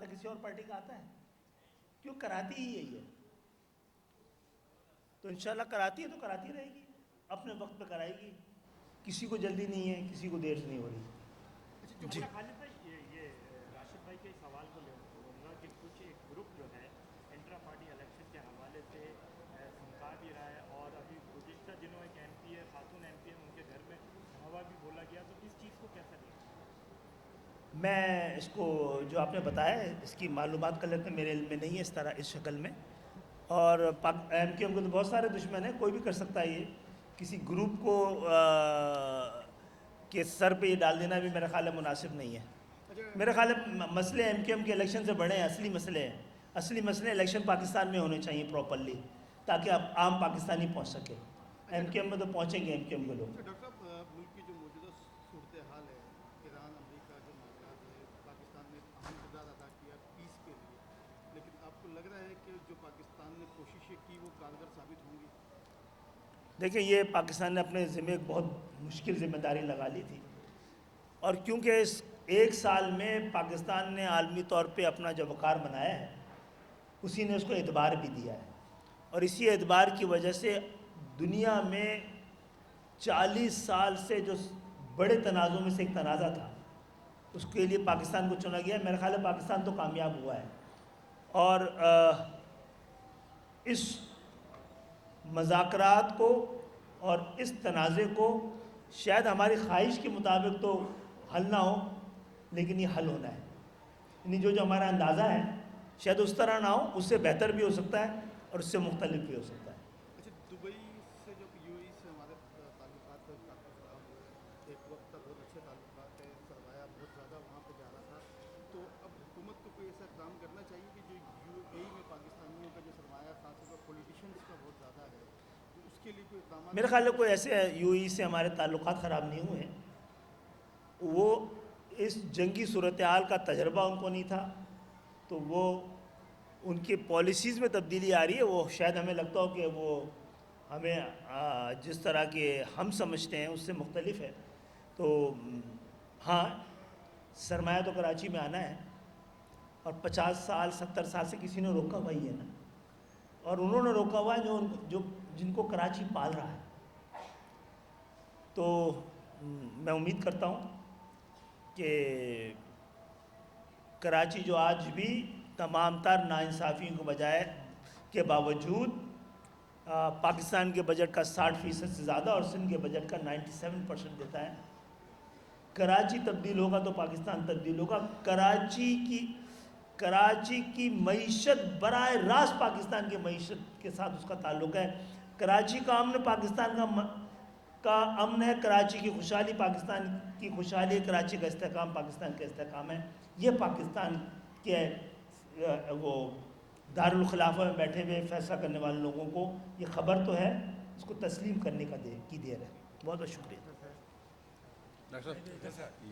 آتا ہے؟ کسی اور پارٹی کا آتا ہے؟ کیوں؟ کراتی ہی یہی ہے. تو انشاءاللہ کراتی ہے تو کراتی رہے گی، اپنے وقت پہ کرائے گی. کسی کو جلدی نہیں ہے، کسی کو دیر سے نہیں ہو رہی. جی خالد بھائی، یہ راشد بھائی کے سوال کو لے بولوں گا کہ کچھ ایک گروپ جو ہے انٹرا پارٹی الیکشن کے حوالے سے سمکا بھی رہا ہے، اور ابھی گزشتہ دنوں ایک ایم پی ہے، خاتون ایم پی ہے، ان کے گھر میں دھاوا بھی بولا گیا، تو اس چیز کو کیسا دیکھیں؟ میں اس کو جو آپ نے بتایا ہے اس کی معلومات کر لیتے ہیں، میرے علم میں نہیں ہے اس طرح اس شکل میں. اور ایم کیو ایم کو تو بہت سارے دشمن ہیں، کوئی بھی کر سکتا ہے. یہ کسی گروپ کو کے سر پہ یہ ڈال دینا بھی میرا خیال ہے مناسب نہیں ہے. میرا خیال ہے مسئلے ایم کیو ایم کے الیکشن سے بڑے ہیں. اصلی مسئلے الیکشن پاکستان میں ہونے چاہیے پراپرلی، تاکہ اب عام پاکستانی پہنچ سکے. ایم کیو ایم میں تو پہنچیں گے ایم کیو ایم کے لوگ. ڈاکٹر صاحب، ملک کی جو موجودہ صورتحال ہے، ایران امریکہ کے معاملات ہیں، پاکستان نے ایک اہم کردار ادا کیا پیس کے لیے، لیکن آپ کو لگ رہا ہے کہ جو پاکستان نے کوششیں کی وہ کارگر ثابت ہوں گی؟ دیکھیں، یہ پاکستان نے اپنے ذمہ ایک بہت مشکل ذمہ داری لگا لی تھی، اور کیونکہ اس ایک سال میں پاکستان نے عالمی طور پہ اپنا جو وقار بنایا ہے، اسی نے اس کو اعتبار بھی دیا ہے. اور اسی اعتبار کی وجہ سے دنیا میں 40 سال سے جو بڑے تنازع میں سے ایک تنازع تھا، اس کے لیے پاکستان کو چنا گیا. میرا خیال ہے پاکستان تو کامیاب ہوا ہے. اور اس مذاکرات کو اور اس تنازع کو شاید ہماری خواہش کے مطابق تو حل نہ ہو، لیکن یہ حل ہونا ہے. یعنی جو ہمارا اندازہ ہے شاید اس طرح نہ ہو، اس سے بہتر بھی ہو سکتا ہے اور اس سے مختلف بھی ہو سکتا ہے. اچھا، دبئی سے جو یو اے ای سے ہمارے تعلقات کافی خراب ہوئے، ایک وقت تک بہت اچھے تعلقات تھے، سرمایہ بہت زیادہ وہاں پہ جا رہا تھا، تو اب حکومت کو کوئی ایسا اقدام کرنا چاہیے کہ جو یو اے ای میں پاکستانیوں کا جو سرمایہ، خاص طور پر پولیٹیشنز کا بہت زیادہ ہے، تو اس کے لیے کوئی اقدامات میرے خیال میں کوئی ایسے یو اے ای سے ہمارے تعلقات خراب نہیں ہوئے ہیں. وہ اس جنگی صورتحال کا تجربہ ان کو نہیں تھا، تو وہ ان کی پالیسیز میں تبدیلی آ رہی ہے. وہ شاید ہمیں لگتا ہو کہ وہ ہمیں جس طرح کے ہم سمجھتے ہیں اس سے مختلف ہے. تو ہاں، سرمایہ تو کراچی میں آنا ہے، اور 50 سال 70 سال سے کسی نے روکا ہوا ہی ہے نا. اور انہوں نے روکا ہوا ہے جن کو کراچی پال رہا ہے. تو میں امید کرتا ہوں کہ کراچی جو آج بھی تمام تر ناانصافیوں کے بجائے کے باوجود پاکستان کے بجٹ کا 60% سے زیادہ اور سندھ کے بجٹ کا 97% دیتا ہے. کراچی تبدیل ہوگا تو پاکستان تبدیل ہوگا. کراچی کی معیشت براہ راست پاکستان کی معیشت کے ساتھ اس کا تعلق ہے. کراچی کا امن پاکستان کا امن ہے. کراچی کی خوشحالی پاکستان کی خوشحالی ہے. کراچی کا استحکام پاکستان کا استحکام ہے. یہ پاکستان کے وہ دارالخلافہ میں بیٹھے ہوئے فیصلہ کرنے والے لوگوں کو یہ خبر تو ہے، اس کو تسلیم کرنے کی دیر ہے. بہت بہت شکریہ. ڈاکٹر صاحب